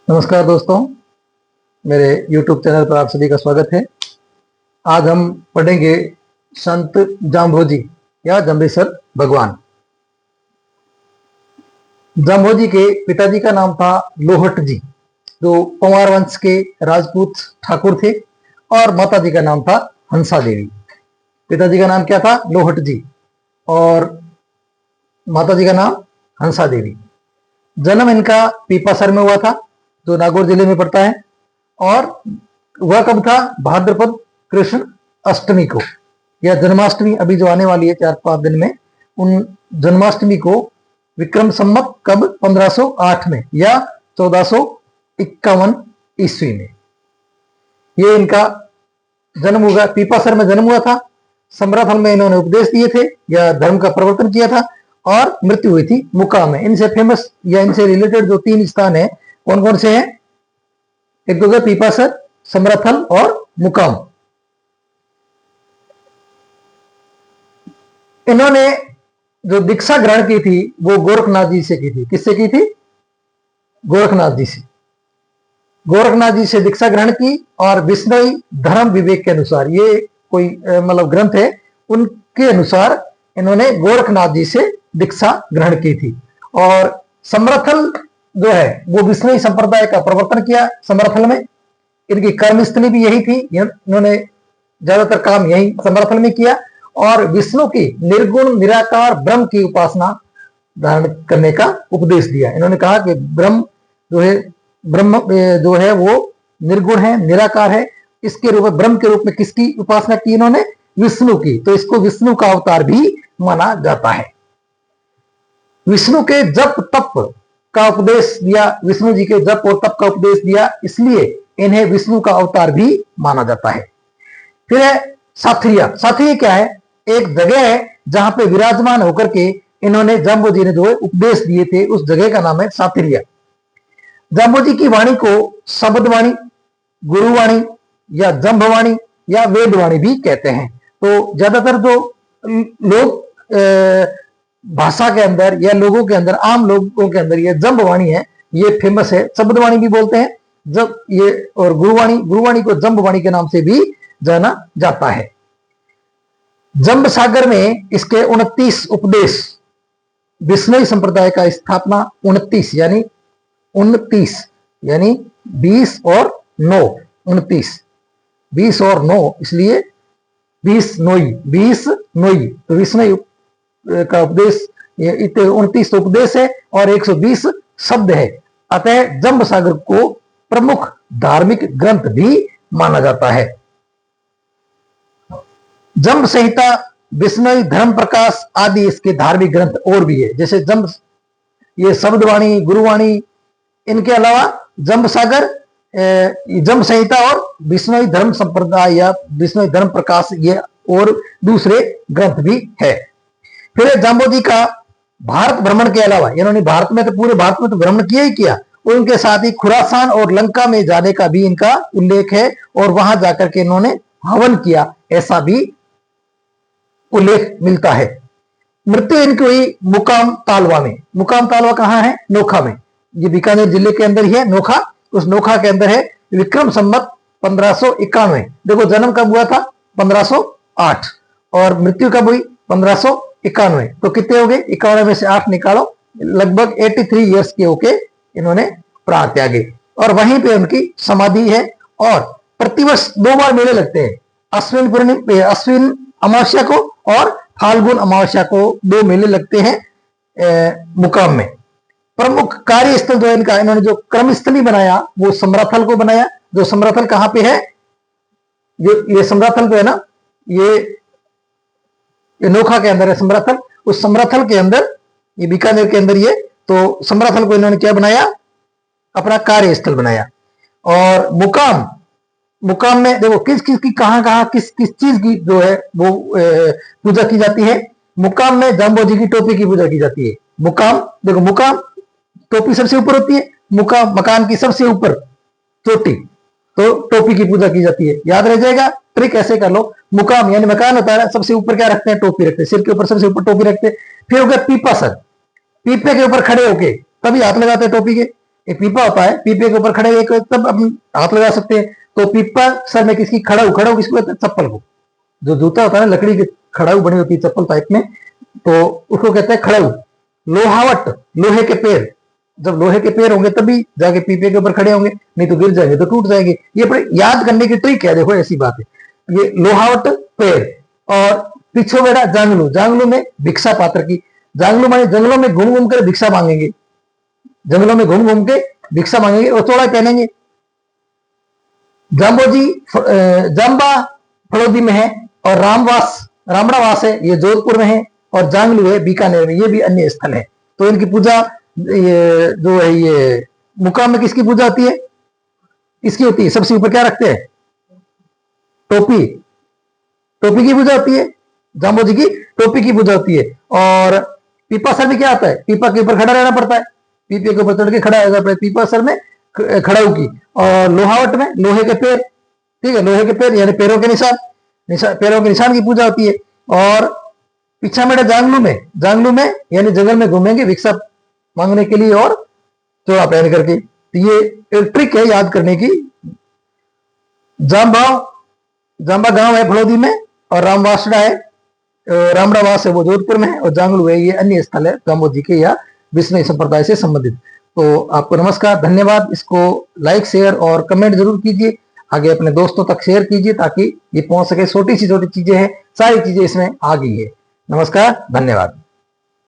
नमस्कार दोस्तों, मेरे YouTube चैनल पर आप सभी का स्वागत है। आज हम पढ़ेंगे संत जाम्भोजी या जम्बेश्वर भगवान। जाम्भोजी के पिताजी का नाम था लोहट जी, जो पंवार वंश के राजपूत ठाकुर थे, और माताजी का नाम था हंसा देवी। पिताजी का नाम क्या था? लोहट जी, और माताजी का नाम हंसा देवी। जन्म इनका पीपासर में हुआ था, जो नागौर जिले में पड़ता है। और वह कब था? भाद्रपद कृष्ण अष्टमी को, या जन्माष्टमी अभी जो आने वाली है 4-5 दिन में, उन जन्माष्टमी को विक्रम संवत कब? 1508 में या 1451 ईस्वी में ये इनका जन्म हुआ। पीपासर में जन्म हुआ था। समराथल में इन्होंने उपदेश दिए थे या धर्म का प्रवर्तन किया था, और मृत्यु हुई थी मुकाम में। इनसे फेमस या इनसे रिलेटेड जो 3 स्थान है, कौन कौन से हैं? एक तो पीपासर, समराथल और मुकाम। इन्होंने जो दीक्षा ग्रहण की थी वो गोरखनाथ जी से की थी। किससे की थी? गोरखनाथ जी से। गोरखनाथ जी से दीक्षा ग्रहण की, और विष्णुई धर्म विवेक के अनुसार, ये कोई मतलब ग्रंथ है, उनके अनुसार इन्होंने गोरखनाथ जी से दीक्षा ग्रहण की थी। और समरथल जो है वो विष्णुई संप्रदाय का प्रवर्तन किया। समरथल में इनकी कर्मस्थली भी यही थी, इन्होंने ज्यादातर काम यही समरथल में किया, और विष्णु की निर्गुण निराकार ब्रह्म की उपासना धारण करने का उपदेश दिया। इन्होंने कहा कि ब्रह्म जो है वो निर्गुण है, निराकार है। इसके रूप में, ब्रह्म के रूप में किसकी उपासना की इन्होंने? विष्णु की। तो इसको विष्णु का अवतार भी माना जाता है। विष्णु के जप तप का उपदेश दिया, विष्णु जी के जप और तप का उपदेश दिया, इसलिए इन्हें विष्णु का अवतार भी माना जाता है। फिर है साथरिया। साथरिया क्या है? एक जगह है जहां पे विराजमान होकर के इन्होंने, जाम्बोजी ने जो है उपदेश दिए थे, उस जगह का नाम है साथरिया। जाम्बोजी की वाणी को शब्दवाणी, गुरुवाणी या जम्भवाणी या वेदवाणी भी कहते हैं। तो ज्यादातर जो लोग भाषा के अंदर या लोगों के अंदर, आम लोगों के अंदर, ये जम्भवाणी है, ये फेमस है। शब्दवाणी भी बोलते हैं जब ये, और गुरुवाणी को जम्भवाणी के नाम से भी जाना जाता है। जम्ब सागर में इसके 29 उपदेश, विष्णुई संप्रदाय का स्थापना 29 यानी 20 और 9, 29, 20 और 9, इसलिए 20 नोई। तो विष्णु का उपदेश, ये 29 उपदेश है और 120 शब्द है। अतः जम्ब सागर को प्रमुख धार्मिक ग्रंथ भी माना जाता है। जम्ब संहिता, विष्णुई धर्म प्रकाश आदि इसके धार्मिक ग्रंथ और भी है। जैसे जम्ब, ये शब्दवाणी, गुरुवाणी, इनके अलावा जम्ब सागर, जम्ब संहिता और विष्णुई धर्म संप्रदाय या विष्णुई धर्म प्रकाश, ये और दूसरे ग्रंथ भी है। फिर जाम्बोजी का भारत भ्रमण के अलावा, इन्होंने भारत में तो, पूरे भारत में तो भ्रमण किया ही किया, और उनके साथ ही खुरासान और लंका में जाने का भी इनका उल्लेख है, और वहां जाकर के इन्होंने हवन किया, ऐसा भी उल्लेख मिलता है। मृत्यु इनकी हुई मुकाम तालवा में। मुकाम तालवा कहां है? नोखा में। ये बीकानेर जिले के अंदर ही है नोखा। उस नोखा के अंदर है। विक्रम संवत 1591। देखो जन्म कब हुआ था? 1508, और मृत्यु कब हुई? 1591। तो कितने हो गए? 51 में से 8 निकालो, लगभग 83 ईयर्स के होके इन्होंने प्राण त्यागे, और वहीं पे उनकी समाधि है। और प्रतिवर्ष 2 बार मेले लगते हैं, अश्विन अमावस्या को और फाल्गुन अमावस्या को 2 मेले लगते हैं मुकाम में। प्रमुख कार्य स्थल जो है इनका, इन्होंने जो क्रमस्थली बनाया वो समराथल को बनाया। जो समराथल कहां पे है? ये समराथल जो है ना, ये नोखा के अंदर है समराथल। उस समराथल के अंदर, ये बीकानेर के अंदर ये, तो समराथल को इन्होंने क्या बनाया? अपना कार्य स्थल बनाया। और मुकाम में देखो किस किस की, कहां किस किस चीज की जो है वो पूजा की जाती है। मुकाम में जाम्बोजी की टोपी की पूजा की जाती है। मुकाम, देखो मुकाम, टोपी सबसे ऊपर होती है, मुकाम मकान की सबसे ऊपर चोटी, तो टोपी की पूजा की जाती है। याद रह जाएगा, ट्रिक ऐसे कर लो। मुकाम यानी मकान होता है, सबसे ऊपर क्या रखते हैं? टोपी रखते हैं, सिर के ऊपर सबसे ऊपर टोपी रखते हैं। फिर हो गया पीपा सर, पीपे के ऊपर खड़े होके तभी हाथ लगाते हैं टोपी के। एक पीपा होता है, पीपे के ऊपर खड़े एक तब अपन हाथ लगा सकते हैं। तो पीपा सर में किसकी, खड़ाऊ, खड़ाऊ किसको कहते हैं, चप्पल को। जो जूता होता है ना लकड़ी की खड़ाऊ बनी होती है चप्पल टाइप में, तो उसको कहते हैं खड़ाऊ। लोहावट, लोहे के पैर, जब लोहे के पैर होंगे तभी जाके पीपे के ऊपर खड़े होंगे, नहीं तो गिर जाएंगे तो टूट जाएंगे। ये बड़े याद करने की ट्रिक है, देखो ऐसी बात है। ये लोहावट पैर। और पीछे बैठा जांगलू, जांगलू में भिक्षा पात्र की, जांगलू माने जंगलों में घूम घूम कर भिक्षा मांगेंगे, जंगलों में घूम घूम के भिक्षा मांगेंगे और चौड़ा पहनेंगे। जाम्बोजी जाम्बा फड़ौदी में है, और रामवास, रामड़ावास है ये जोधपुर में है, और जांगलू है बीकानेर में, ये भी अन्य स्थल है। तो इनकी पूजा ये जो है, ये मुकाम में किसकी पूजा होती है, इसकी होती है। सबसे ऊपर क्या रखते हैं, टोपी, टोपी की पूजा होती है, जाम्बोजी की टोपी की पूजा होती है। और पीपा सर में क्या आता है, पीपा के ऊपर खड़ा रहना पड़ता है, पीपे के ऊपर चढ़ के खड़ा रहना पड़ता है पीपा सर में, खड़ाऊ की। और लोहावट में लोहे के पैर, ठीक है, लोहे के पैर यानी पैरों के निशान, पैरों के निशान की पूजा होती है। और पीछा मेरा जांगलू में, जांगलू में यानी जंगल में घूमेंगे भिक्षा मांगने के लिए और चोड़ा पहन करके। तो ये एक ट्रिक है याद करने की। जाम्बा, जाम्बा गांव है फड़ौदी में, और रामवासड़ा है, रामड़ावास है वो जोधपुर में है, और जांगलू है ये अन्य स्थल है जाम्बोजी के या विष्णु संप्रदाय से संबंधित। तो आपको नमस्कार, धन्यवाद। इसको लाइक, शेयर और कमेंट जरूर कीजिए, आगे अपने दोस्तों तक शेयर कीजिए ताकि ये पहुंच सके। छोटी सी चीजें हैं, सारी चीजें इसमें आ गई है। नमस्कार, धन्यवाद।